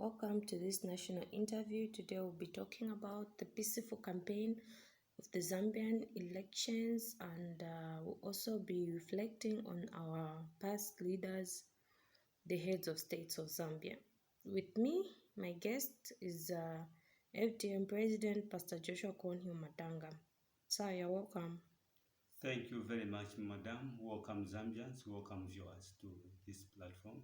Welcome to this national interview. Today we'll be talking about the peaceful campaign of the Zambian elections, and we'll also be reflecting on our past leaders, the heads of states of Zambia. With me, my guest is FDM President Pastor Joshua Konhi Matanga. Sir, you're welcome. Thank you very much, Madam. Welcome, Zambians. Welcome, viewers, to this platform.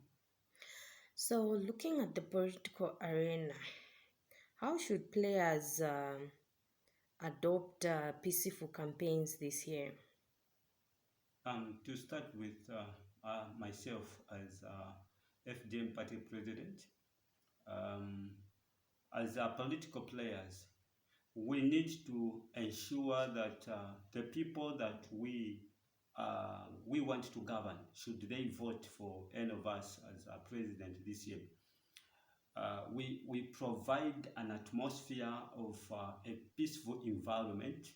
So, looking at the political arena, how should players adopt peaceful campaigns this year? To start with, myself as FDM party president, as political players, we need to ensure that the people that we want to govern, should they vote for any of us as a president this year, we provide an atmosphere of a peaceful environment,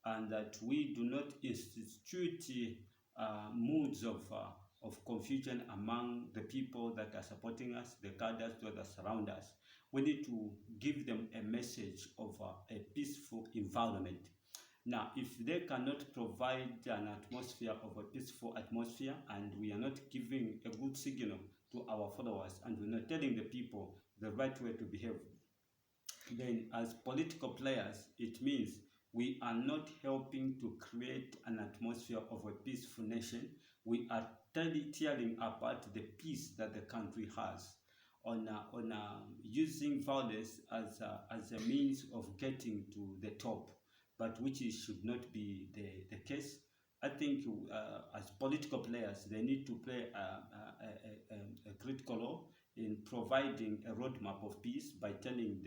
and that we do not institute moods of confusion among the people that are supporting us, the cadres that surround us. We need to give them a message of a peaceful environment. Now, if they cannot provide an atmosphere of a peaceful atmosphere, and we are not giving a good signal to our followers, and we're not telling the people the right way to behave, then as political players, it means we are not helping to create an atmosphere of a peaceful nation. We are tearing apart the peace that the country has on using violence as a means of getting to the top, but which should not be the case. I think as political players, they need to play a critical role in providing a roadmap of peace by telling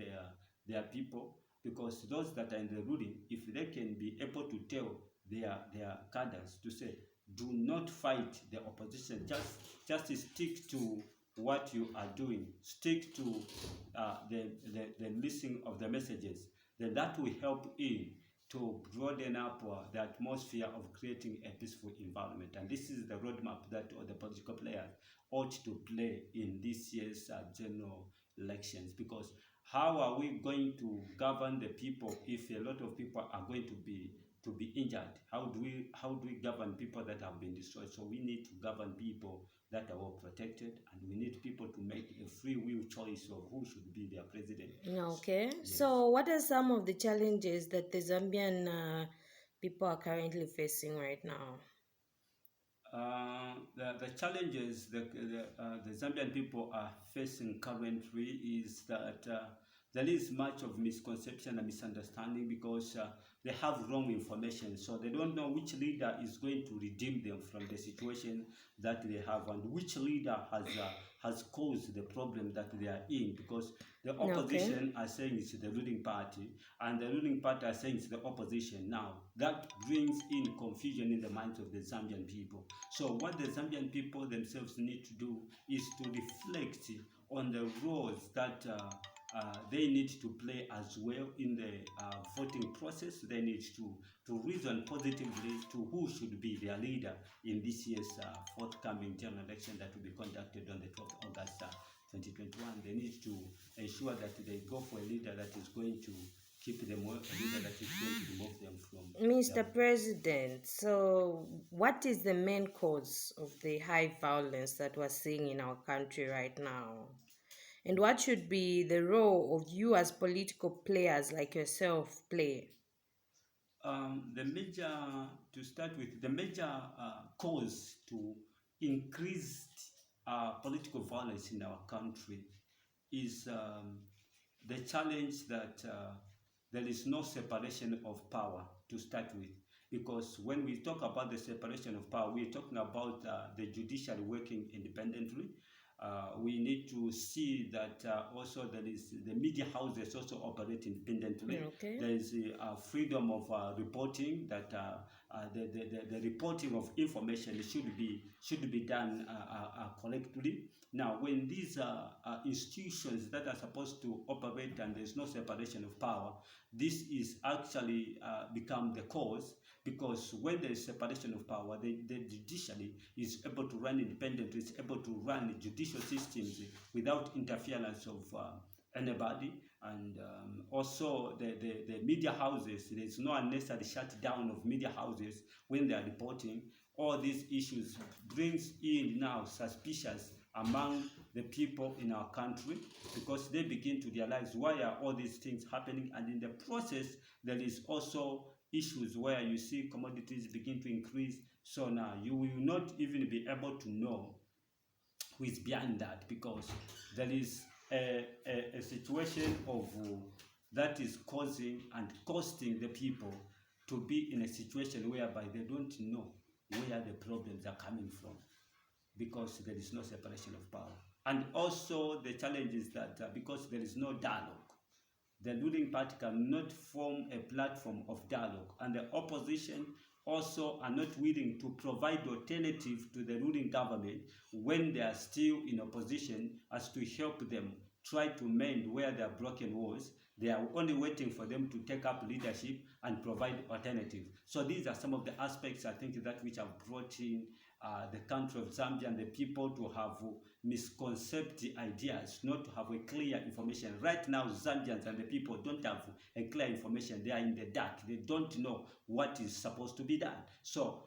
their people, because those that are in the ruling, if they can be able to tell their cadres to say, do not fight the opposition, just stick to what you are doing, stick to the listening of the messages, then that will help in to broaden up the atmosphere of creating a peaceful environment. And this is the roadmap that all the political players ought to play in this year's general elections. Because how are we going to govern the people if a lot of people are going to be injured? How do we govern people that have been destroyed? So we need to govern people that are well protected, and we need people to make a free will choice of who should be their president. Okay. Yes. So, what are some of the challenges that the Zambian people are currently facing right now? The challenges the Zambian people are facing currently is that there is much of misconception and misunderstanding, because they have wrong information, so they don't know which leader is going to redeem them from the situation that they have, and which leader has caused the problem that they are in, because the opposition are saying it's the ruling party, and the ruling party are saying it's the opposition. Now, that brings in confusion in the minds of the Zambian people. So what the Zambian people themselves need to do is to reflect on the roles that they need to play as well in the voting process. They need to reason positively to who should be their leader in this year's forthcoming general election that will be conducted on the 12th of August 2021. They need to ensure that they go for a leader that is going to keep them, a leader that is going to remove them from... Mr. President, so what is the main cause of the high violence that we're seeing in our country right now? And what should be the role of you as political players like yourself play? To start with, the major cause to increased political violence in our country is the challenge that there is no separation of power to start with. Because when we talk about the separation of power, we're talking about the judiciary working independently. We need to see that also there is the media houses also operate independently. Okay. There is freedom of reporting, that the reporting of information should be done collectively. Now, when these institutions that are supposed to operate and there's no separation of power, this is actually become the cause, because when there is separation of power, the judiciary is able to run independently, is able to run judicial systems without interference of anybody. And also the media houses, there's no unnecessary shutdown of media houses when they are reporting. All these issues brings in now suspicious among the people in our country, because they begin to realize why are all these things happening. And in the process, there is also issues where you see commodities begin to increase. So now you will not even be able to know who is behind that, because there is a situation of that is causing and costing the people to be in a situation whereby they don't know where the problems are coming from, because there is no separation of power. And also the challenge is that because there is no dialogue, the ruling party cannot form a platform of dialogue, and the opposition also are not willing to provide alternative to the ruling government when they are still in opposition, as to help them try to mend where there are broken walls. They are only waiting for them to take up leadership and provide alternative. So these are some of the aspects, I think, that which have brought in the country of Zambia and the people to have misconceived ideas, not to have a clear information. Right now, Zambians and the people don't have a clear information. They are in the dark. They don't know what is supposed to be done. So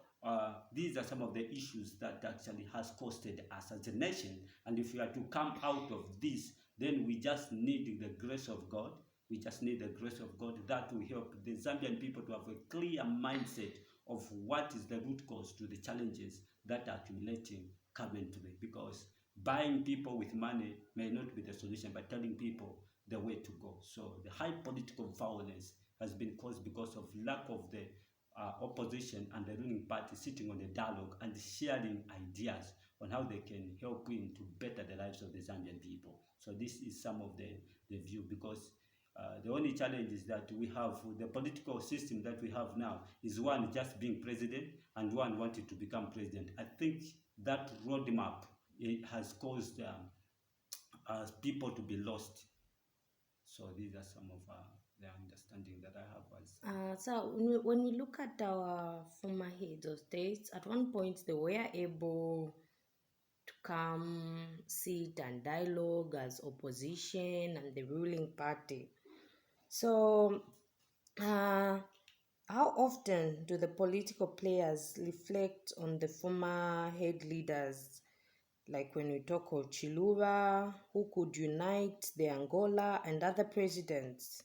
these are some of the issues that actually has costed us as a nation. And if we are to come out of this, then we just need the grace of God. We just need the grace of God that will help the Zambian people to have a clear mindset of what is the root cause to the challenges that are accumulating currently. Because buying people with money may not be the solution, but telling people the way to go. So the high political violence has been caused because of lack of the opposition and the ruling party sitting on the dialogue and sharing ideas on how they can help in to better the lives of the Zambian people. So this is some of the view, because the only challenge is that we have the political system that we have now is one just being president and one wanting to become president. I think that roadmap, it has caused people to be lost. So these are some of the understanding that I have as. So when we look at our former heads of states, at one point they were able to come sit and dialogue as opposition and the ruling party. So how often do the political players reflect on the former head leaders, like when we talk of Chiluba, who could unite the Angola and other presidents?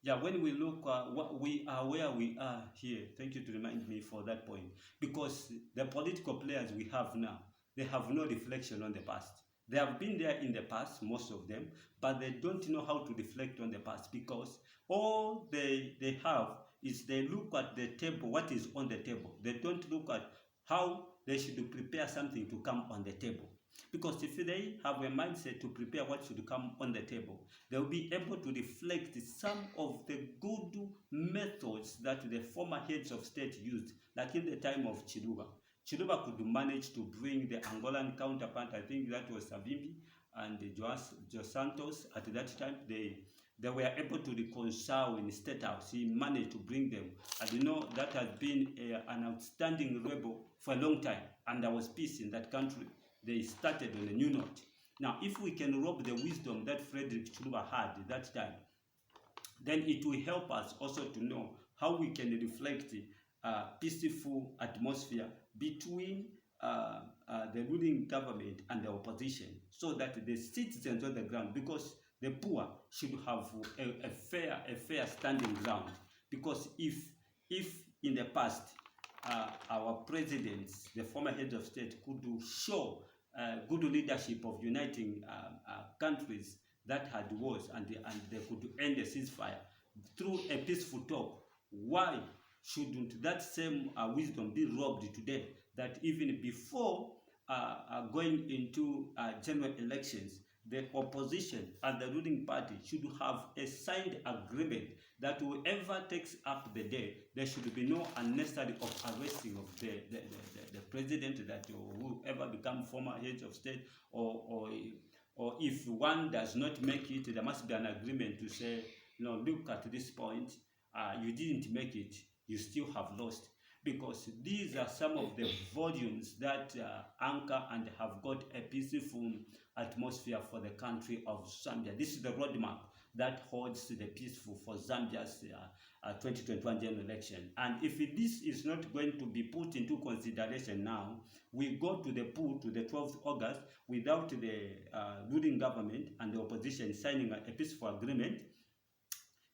Yeah, when we look what we are, where we are here, thank you to remind me for that point, because the political players we have now, they have no reflection on the past. They have been there in the past, most of them, but they don't know how to reflect on the past, because all they have is they look at the table, what is on the table. They don't look at how they should prepare something to come on the table. Because if they have a mindset to prepare what should come on the table, they'll be able to reflect some of the good methods that the former heads of state used, like in the time of Chiluba. Chiluba could manage to bring the Angolan counterpart, I think that was Savimbi and Jos Santos. At that time, they were able to reconcile in the State House. He managed to bring them. And you know, that has been an outstanding rebel for a long time. And there was peace in that country. They started on a new note. Now, if we can rob the wisdom that Frederick Chiluba had at that time, then it will help us also to know how we can reflect a peaceful atmosphere between the ruling government and the opposition, so that the citizens on the ground, because the poor should have a fair standing ground. Because if in the past our presidents, the former heads of state, could show good leadership of uniting countries that had wars, and they could end the ceasefire through a peaceful talk, why shouldn't that same wisdom be robbed today, that even before going into general elections, the opposition and the ruling party should have a signed agreement that whoever takes up the day, there should be no unnecessary of arresting of the president, that whoever become former heads of state, or if one does not make it, there must be an agreement to say, no, look, at this point, you didn't make it, you still have lost. Because these are some of the volumes that anchor and have got a peaceful atmosphere for the country of Zambia. This is the roadmap that holds the peaceful for Zambia's 2021 general election. And if this is not going to be put into consideration now, we go to the poll to the 12th August without the ruling government and the opposition signing a peaceful agreement,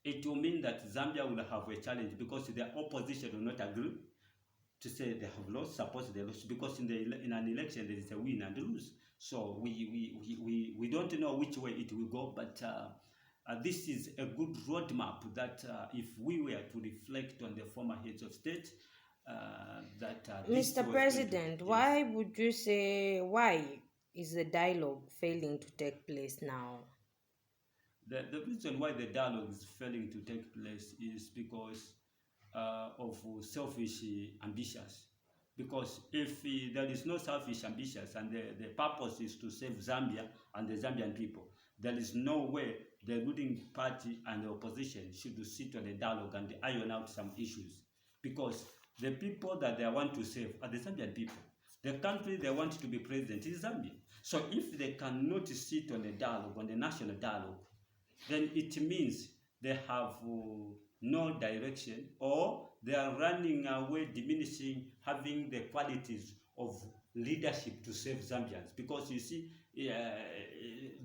it will mean that Zambia will have a challenge, because the opposition will not agree to say they have lost. Suppose they lost, because in an election there is a win and lose. So we don't know which way it will go, but this is a good roadmap that if we were to reflect on the former heads of state, Mr. President, why would you say, why is the dialogue failing to take place now? The reason why the dialogue is failing to take place is because of selfish ambitions. Because if there is no selfish ambitions and the purpose is to save Zambia and the Zambian people, there is no way the ruling party and the opposition should sit on a dialogue and iron out some issues. Because the people that they want to save are the Zambian people. The country they want to be president is Zambia. So if they cannot sit on a dialogue, on a national dialogue, then it means they have no direction, or they are running away, diminishing, having the qualities of leadership to save Zambians. Because you see,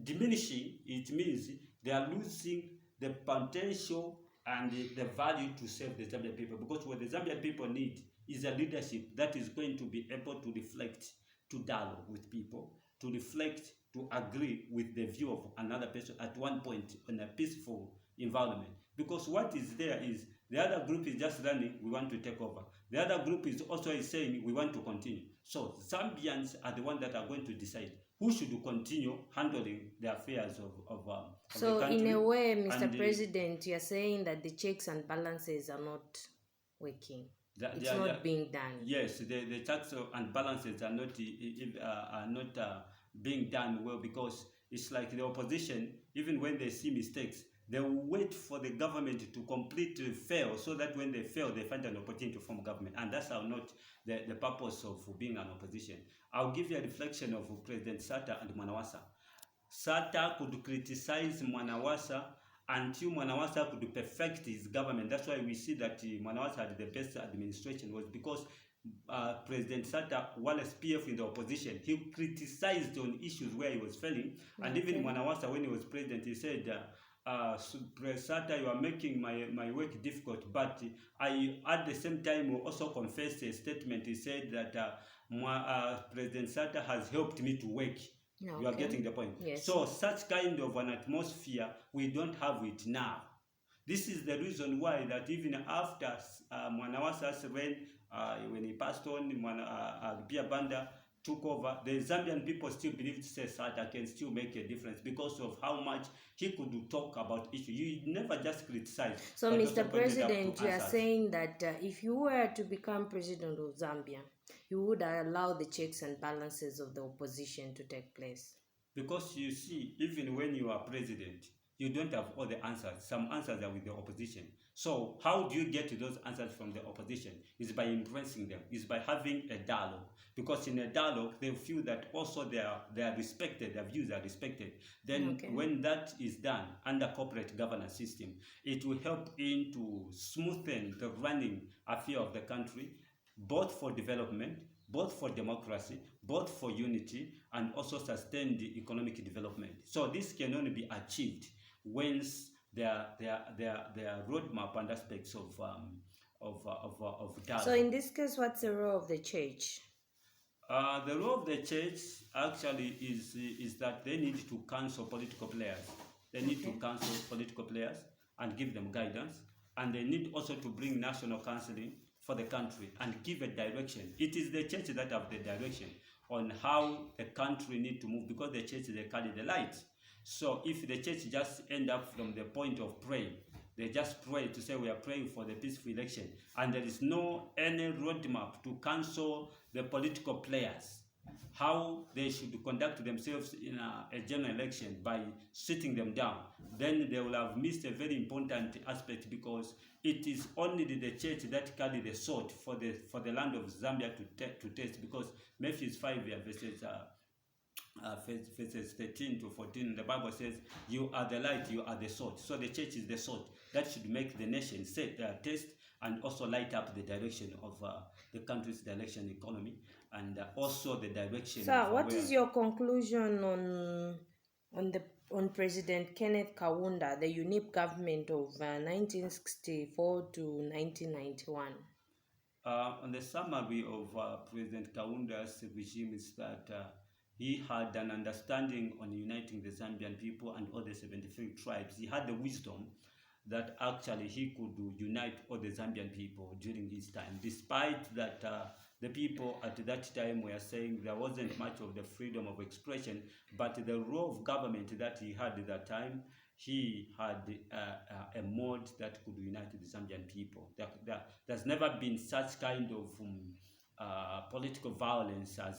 diminishing, it means they are losing the potential and the value to save the Zambian people. Because what the Zambian people need is a leadership that is going to be able to reflect, to dialogue with people, to reflect, to agree with the view of another person at one point in a peaceful environment. Because what is there is the other group is just running, we want to take over. The other group is also saying we want to continue. So Zambians are the ones that are going to decide who should continue handling the affairs of so the country. In a way, Mr. President, you are saying that the checks and balances are not working. It's not being done. Yes, the checks and balances are not being done well, because it's like the opposition, even when they see mistakes, they will wait for the government to completely fail, so that when they fail, they find an opportunity to form government. And that's how not the purpose of being an opposition. I'll give you a reflection of President Sata and Mwanawasa. Sata could criticize Mwanawasa until Mwanawasa could perfect his government. That's why we see that Mwanawasa had the best administration, was because President Sata, while as PF in the opposition, he criticized on issues where he was failing. And even Mwanawasa, when he was president, he said, Sata, you are making my work difficult. But I, at the same time, also confessed a statement. He said that President Sata has helped me to work. You are getting the point. Yes. So such kind of an atmosphere, we don't have it now. This is the reason why that even after Mwanawasa's reign, when he passed on, Pia Banda took over, the Zambian people still believed Sata can still make a difference because of how much he could talk about issues. You never just criticize. So, Mr. President, you are saying that if you were to become president of Zambia, you would allow the checks and balances of the opposition to take place? Because you see, even when you are president, you don't have all the answers. Some answers are with the opposition. So how do you get those answers from the opposition? Is by influencing them, is by having a dialogue. Because in a dialogue, they feel that also they are respected, their views are respected. Then when that is done under corporate governance system, it will help in to smoothen the running affair of the country, both for development, both for democracy, both for unity, and also sustain the economic development. So this can only be achieved once there are roadmap and aspects of dialogue. So in this case, what's the role of the church? The role of the church actually is that they need to counsel political players. They need to counsel political players and give them guidance, and they need also to bring national counseling for the country and give a direction. It is the church that have the direction on how the country need to move, because the church, they carry the light. So if the church just end up from the point of praying, they just pray to say we are praying for the peaceful election, and there is no any roadmap to counsel the political players how they should conduct themselves in a general election by sitting them down, then they will have missed a very important aspect, because it is only the church that carry the sword for the land of Zambia to test, because Matthew 5 verses 13 to 14, the Bible says, you are the light, you are the salt. So the church is the salt that should make the nation taste and also light up the direction of the country's direction economy, and also the direction So, of what is your conclusion on President Kenneth Kaunda, the UNIP government of 1964 to 1991? On the summary of President Kaunda's regime is that he had an understanding on uniting the Zambian people and all the 73 tribes. He had the wisdom that actually he could unite all the Zambian people during his time, despite that the people at that time were saying there wasn't much of the freedom of expression, but the role of government that he had at that time, he had a mode that could unite the Zambian people. There's never been such kind of political violence as